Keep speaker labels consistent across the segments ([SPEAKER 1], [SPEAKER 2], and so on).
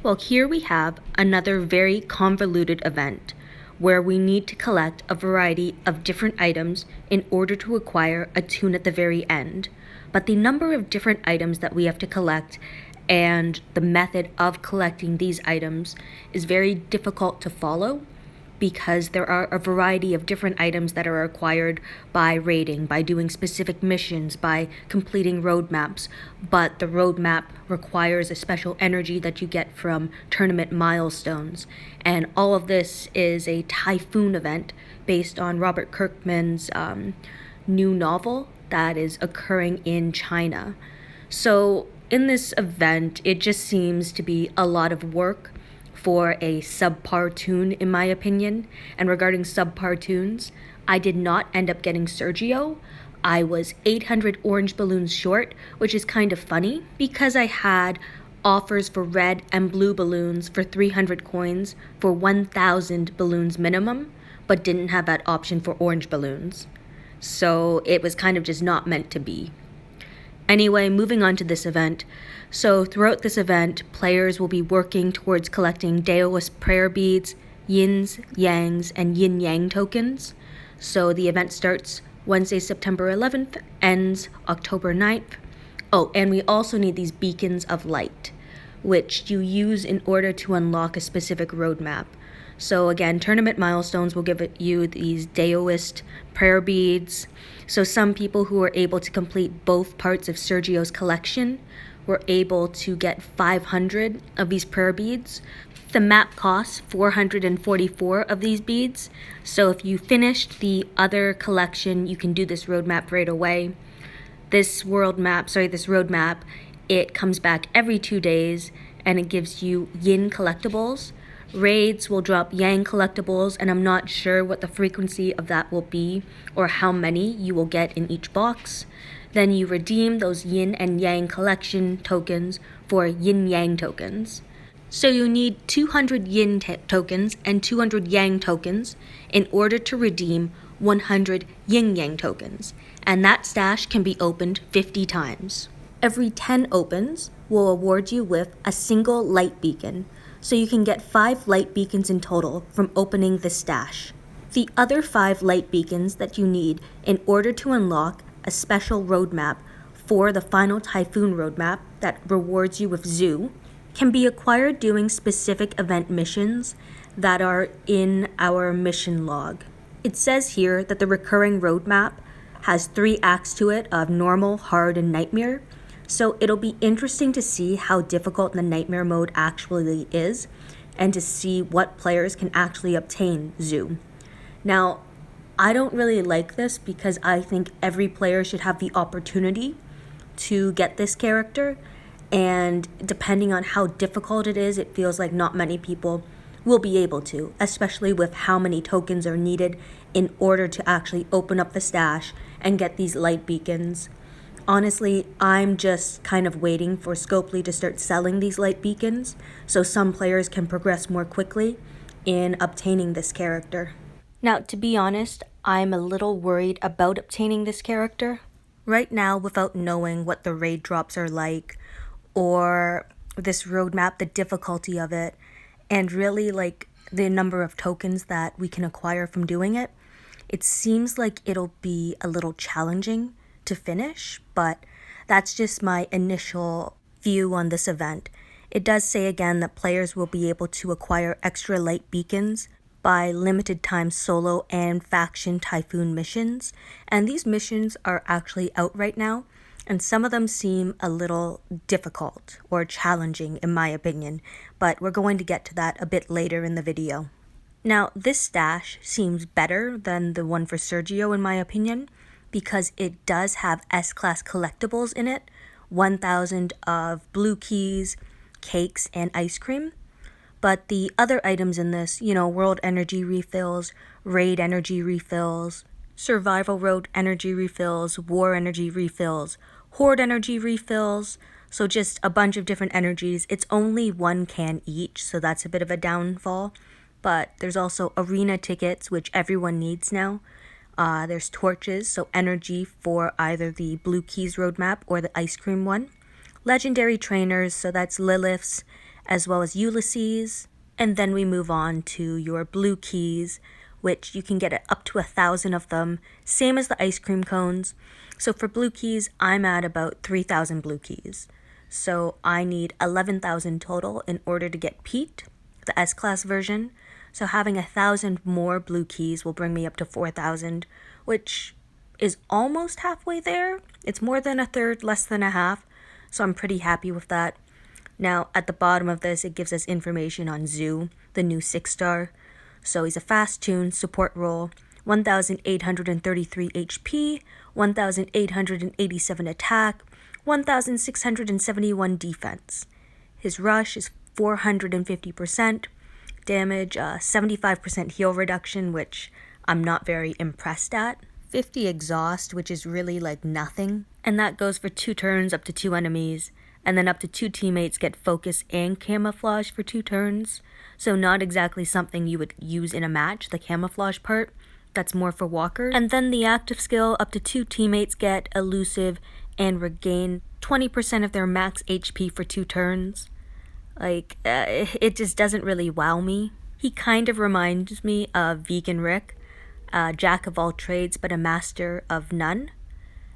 [SPEAKER 1] Well, here we have another very convoluted event where we need to collect a variety of different items in order to acquire a toon at the very end. But the number of different items that we have to collect and the method of collecting these items is very difficult to follow because there are a variety of different items that are acquired by raiding, by doing specific missions, by completing roadmaps, but the roadmap requires a special energy that you get from tournament milestones. And all of this is a Typhoon event based on Robert Kirkman's new novel that is occurring in China. So in this event, it just seems to be a lot of work for a subpar toon, in my opinion. And regarding subpar toons, I did not end up getting Sergio. I was 800 orange balloons short, which is kind of funny because I had offers for red and blue balloons for 300 coins for 1,000 balloons minimum, but didn't have that option for orange balloons. So it was kind of just not meant to be. Anyway, moving on to this event. So throughout this event, players will be working towards collecting Daoist prayer beads, yins, yangs, and yin-yang tokens. So the event starts Wednesday, September 11th, ends October 9th. Oh, and we also need these beacons of light, which you use in order to unlock a specific roadmap. So again, tournament milestones will give you these Daoist prayer beads. So some people who were able to complete both parts of Sergio's collection were able to get 500 of these prayer beads. The map costs 444 of these beads. So if you finished the other collection, you can do this roadmap right away. This roadmap, it comes back every 2 days and it gives you yin collectibles. Raids will drop yang collectibles, and I'm not sure what the frequency of that will be or how many you will get in each box. Then you redeem those yin and yang collection tokens for yin yang tokens. So you need 200 yin tokens and 200 yang tokens in order to redeem 100 yin yang tokens, and that stash can be opened 50 times. Every 10 opens will award you with a single light beacon, so you can get 5 light beacons in total from opening the stash. The other 5 light beacons that you need in order to unlock a special roadmap for the final Typhoon roadmap that rewards you with Zoo can be acquired doing specific event missions that are in our mission log. It says here that the recurring roadmap has 3 acts to it of normal, hard, and nightmare. So it'll be interesting to see how difficult the nightmare mode actually is and to see what players can actually obtain Zoo. Now, I don't really like this because I think every player should have the opportunity to get this character, and depending on how difficult it is, it feels like not many people will be able to, especially with how many tokens are needed in order to actually open up the stash and get these light beacons. Honestly, I'm just kind of waiting for Scopely to start selling these light beacons so some players can progress more quickly in obtaining this character. Now, to be honest, I'm a little worried about obtaining this character. Right now, without knowing what the raid drops are like, or this roadmap, the difficulty of it, and really like the number of tokens that we can acquire from doing it, it seems like it'll be a little challenging to finish, but that's just my initial view on this event. It does say again that players will be able to acquire extra light beacons by limited time solo and faction Typhoon missions, and these missions are actually out right now, and some of them seem a little difficult or challenging in my opinion, but we're going to get to that a bit later in the video. Now, this stash seems better than the one for Sergio in my opinion, because it does have S-Class collectibles in it, 1,000 of blue keys, cakes, and ice cream. But the other items in this, world energy refills, raid energy refills, survival road energy refills, war energy refills, horde energy refills, so just a bunch of different energies. It's only 1 can each, so that's a bit of a downfall. But there's also arena tickets, which everyone needs now. There's torches, so energy for either the Blue Keys roadmap or the ice cream one. Legendary trainers, so that's Lilith's, as well as Ulysses. And then we move on to your blue keys, which you can get up to 1,000 of them, same as the ice cream cones. So for blue keys, I'm at about 3,000 blue keys. So I need 11,000 total in order to get Pete, the S-Class version. So having 1,000 more blue keys will bring me up to 4,000, which is almost halfway there. It's more than a third, less than a half. So I'm pretty happy with that. Now, at the bottom of this, it gives us information on Zoo, the new 6-star. So he's a fast toon, support role, 1,833 HP, 1,887 attack, 1,671 defense. His rush is 450% damage, 75% heal reduction, which I'm not very impressed at. 50 exhaust, which is really like nothing. And that goes for 2 turns up to 2 enemies. And then up to 2 teammates get focus and camouflage for 2 turns. So not exactly something you would use in a match, the camouflage part. That's more for walkers. And then the active skill, up to 2 teammates get elusive and regain 20% of their max HP for 2 turns. It just doesn't really wow me. He kind of reminds me of Vegan Rick, jack of all trades but a master of none.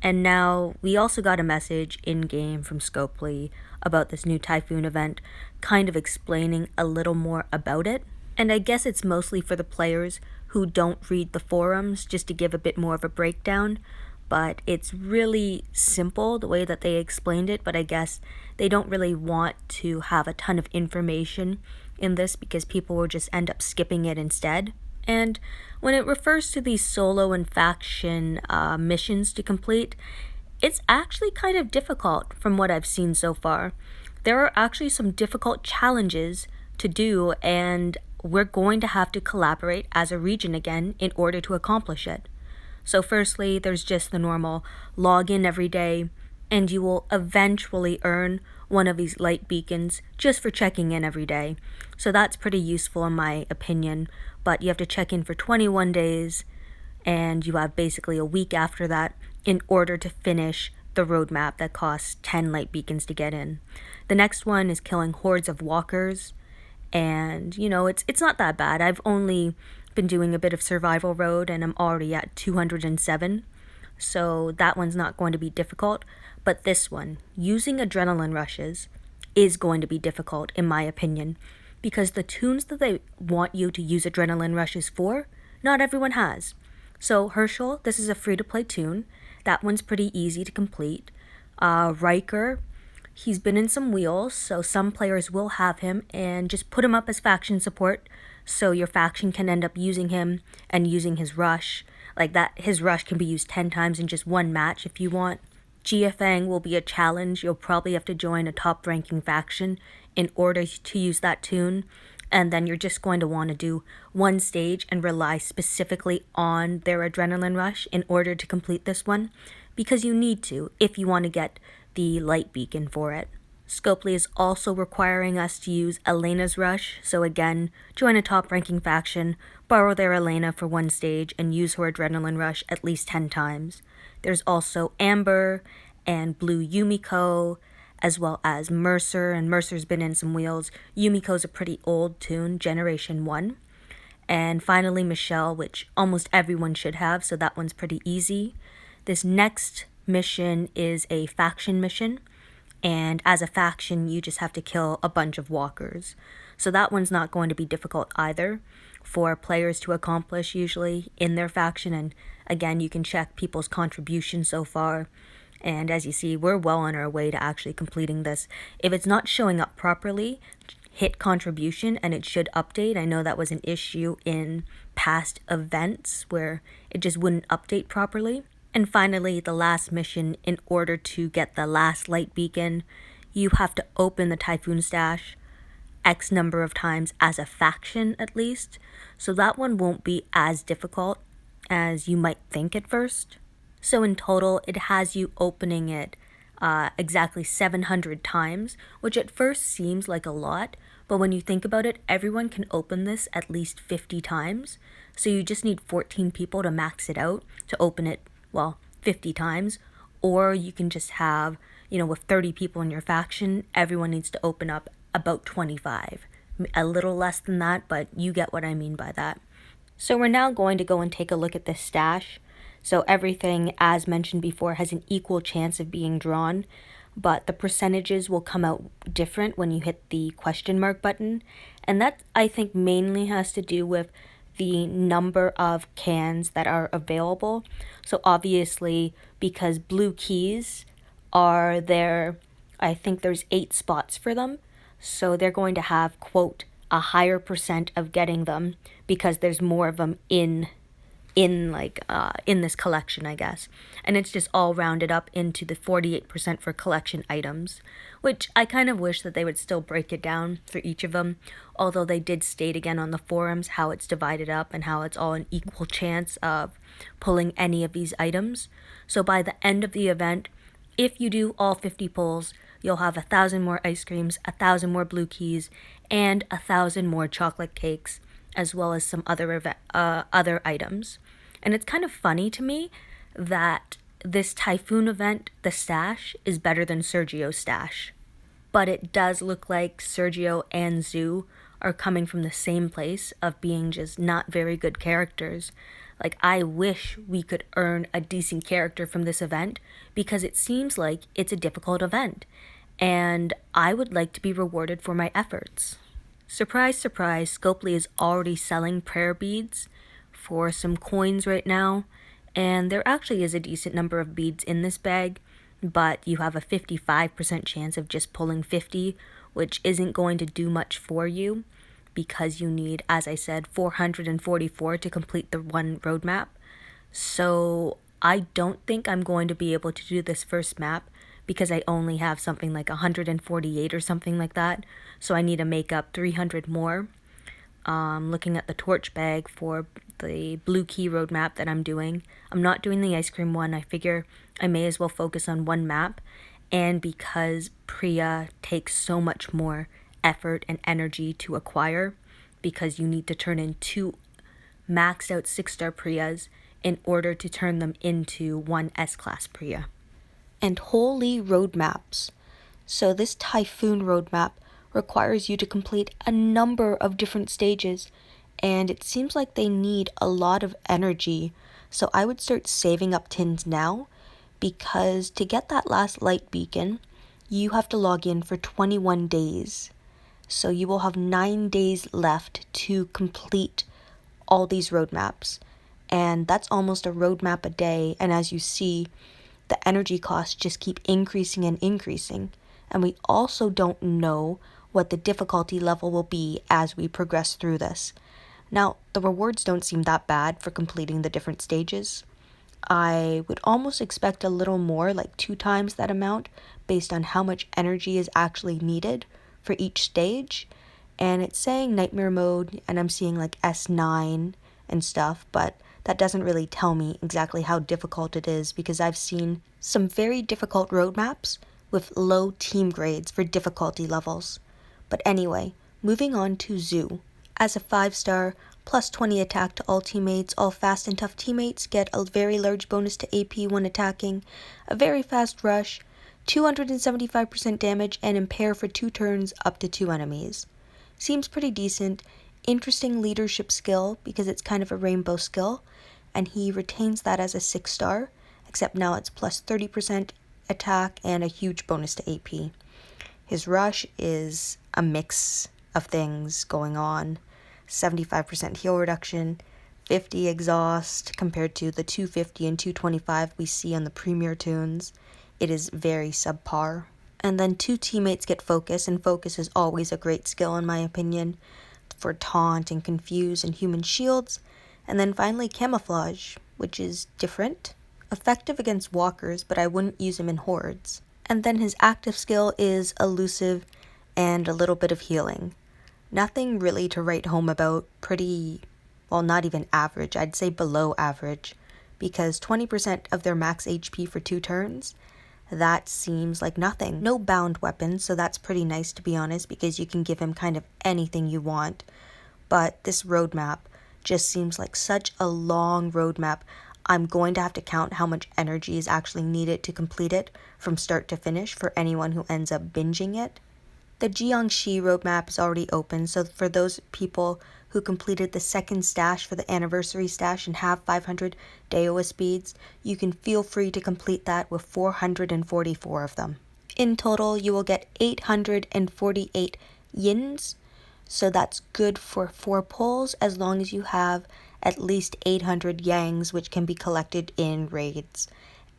[SPEAKER 1] And now we also got a message in-game from Scopely about this new Typhoon event, kind of explaining a little more about it. And I guess it's mostly for the players who don't read the forums, just to give a bit more of a breakdown. But it's really simple the way that they explained it, but I guess they don't really want to have a ton of information in this because people will just end up skipping it instead. And when it refers to these solo and faction missions to complete, it's actually kind of difficult from what I've seen so far. There are actually some difficult challenges to do, and we're going to have to collaborate as a region again in order to accomplish it. So firstly, there's just the normal log in every day, and you will eventually earn one of these light beacons just for checking in every day. So that's pretty useful in my opinion, but you have to check in for 21 days, and you have basically a week after that in order to finish the roadmap that costs 10 light beacons to get in. The next one is killing hordes of walkers, and it's not that bad. I've only been doing a bit of survival road and I'm already at 207, so that one's not going to be difficult. But this one, using adrenaline rushes, is going to be difficult in my opinion, because the toons that they want you to use adrenaline rushes for, not everyone has. So Herschel, this is a free-to-play toon. That one's pretty easy to complete. Riker, he's been in some wheels, so some players will have him and just put him up as faction support, so your faction can end up using him and using his rush. Like that, his rush can be used 10 times in just one match if you want. Jiafeng will be a challenge. You'll probably have to join a top-ranking faction in order to use that toon. And then you're just going to want to do one stage and rely specifically on their adrenaline rush in order to complete this one, because you need to if you want to get the light beacon for it. Scopely is also requiring us to use Elena's rush, so again, join a top-ranking faction, borrow their Elena for one stage, and use her adrenaline rush at least 10 times. There's also Amber and Blue Yumiko, as well as Mercer, and Mercer's been in some wheels. Yumiko's a pretty old toon, Generation 1. And finally Michelle, which almost everyone should have, so that one's pretty easy. This next mission is a faction mission, and as a faction you just have to kill a bunch of walkers. So that one's not going to be difficult either for players to accomplish usually in their faction, and again, you can check people's contribution so far. And as you see, we're well on our way to actually completing this. If it's not showing up properly, hit contribution and it should update. I know that was an issue in past events where it just wouldn't update properly. And finally, the last mission, in order to get the last light beacon, you have to open the Typhoon stash X number of times as a faction at least. So that one won't be as difficult as you might think at first. So in total, it has you opening it exactly 700 times, which at first seems like a lot, but when you think about it, everyone can open this at least 50 times. So you just need 14 people to max it out to open it, 50 times. Or you can just have, with 30 people in your faction, everyone needs to open up about 25. A little less than that, but you get what I mean by that. So we're now going to go and take a look at this stash. So everything, as mentioned before, has an equal chance of being drawn, but the percentages will come out different when you hit the question mark button. And that, I think, mainly has to do with the number of cans that are available. So obviously, because blue keys are there, I think there's 8 spots for them. So they're going to have, quote, a higher percent of getting them because there's more of them in this collection, I guess. And it's just all rounded up into the 48% for collection items, which I kind of wish that they would still break it down for each of them, although they did state again on the forums how it's divided up and how it's all an equal chance of pulling any of these items. So by the end of the event, if you do all 50 pulls, you'll have 1,000 more ice creams, 1,000 more blue keys, and 1,000 more chocolate cakes, as well as some other items. And it's kind of funny to me that this Typhoon event, the stash, is better than Sergio's stash. But it does look like Sergio and Zoo are coming from the same place of being just not very good characters. Like, I wish we could earn a decent character from this event because it seems like it's a difficult event. And I would like to be rewarded for my efforts. Surprise, surprise, Scopely is already selling prayer beads for some coins right now, and there actually is a decent number of beads in this bag, but you have a 55% chance of just pulling 50, which isn't going to do much for you because you need, as I said, 444 to complete the one roadmap. So I don't think I'm going to be able to do this first map because I only have something like 148 or something like that. So I need to make up 300 more. Looking at the torch bag for the blue key roadmap that I'm doing. I'm not doing the ice cream one. I figure I may as well focus on one map. And because Priya takes so much more effort and energy to acquire, because you need to turn in 2 maxed out 6-star Priyas in order to turn them into 1 S-class Priya. And holy roadmaps. So this Typhoon roadmap requires you to complete a number of different stages, and it seems like they need a lot of energy. So I would start saving up tins now, because to get that last light beacon, you have to log in for 21 days. So you will have 9 days left to complete all these roadmaps. And that's almost a roadmap a day, and as you see, the energy costs just keep increasing and increasing. And we also don't know what the difficulty level will be as we progress through this. Now, the rewards don't seem that bad for completing the different stages. I would almost expect a little more, like 2 times that amount, based on how much energy is actually needed for each stage. And it's saying nightmare mode, and I'm seeing like S9 and stuff, but that doesn't really tell me exactly how difficult it is because I've seen some very difficult roadmaps with low team grades for difficulty levels. But anyway, moving on to Zoo. As a 5-star, plus 20 attack to all teammates, all fast and tough teammates get a very large bonus to AP when attacking, a very fast rush, 275% damage, and impair for 2 turns up to 2 enemies. Seems pretty decent. Interesting leadership skill because it's kind of a rainbow skill, and he retains that as a 6-star, except now it's plus 30% attack and a huge bonus to AP. His rush is a mix of things going on. 75% heal reduction, 50 exhaust compared to the 250 and 225 we see on the premier toons. It is very subpar. And then 2 teammates get focus, and focus is always a great skill in my opinion for taunt and confuse and human shields. And then finally camouflage, which is different. Effective against walkers, but I wouldn't use him in hordes. And then his active skill is elusive and a little bit of healing. Nothing really to write home about. Pretty, well, not even average. I'd say below average, because 20% of their max HP for 2 turns, that seems like nothing. No bound weapons, so that's pretty nice to be honest, because you can give him kind of anything you want. But this roadmap just seems like such a long roadmap. I'm going to have to count how much energy is actually needed to complete it from start to finish for anyone who ends up binging it. The Jiangxi roadmap is already open, so for those people who completed the second stash for the anniversary stash and have 500 Daoist beads, you can feel free to complete that with 444 of them. In total, you will get 848 yins, so that's good for 4 pulls as long as you have at least 800 yangs, which can be collected in raids.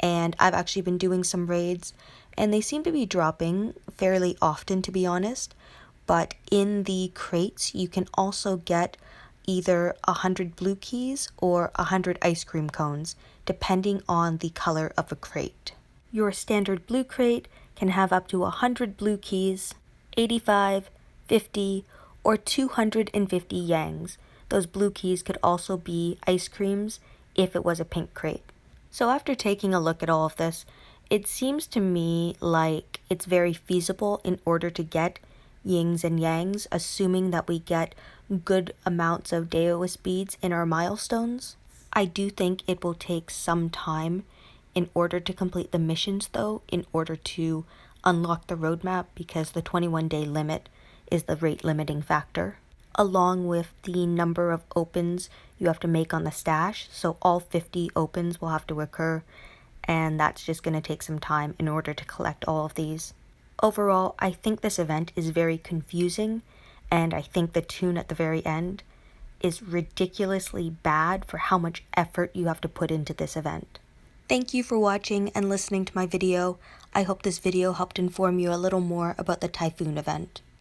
[SPEAKER 1] And I've actually been doing some raids, and they seem to be dropping fairly often, to be honest. But in the crates, you can also get either 100 blue keys or 100 ice cream cones, depending on the color of a crate. Your standard blue crate can have up to 100 blue keys, 85, 50, or 250 yangs. Those blue keys could also be ice creams if it was a pink crate. So after taking a look at all of this, it seems to me like it's very feasible in order to get yings and yangs, assuming that we get good amounts of Daoist beads in our milestones. I do think it will take some time in order to complete the missions, though, in order to unlock the roadmap, because the 21-day limit is the rate limiting factor, along with the number of opens you have to make on the stash. So all 50 opens will have to occur, and that's just going to take some time in order to collect all of these. Overall, I think this event is very confusing, and I think the toon at the very end is ridiculously bad for how much effort you have to put into this event. Thank you for watching and listening to my video. I hope this video helped inform you a little more about the Typhoon event.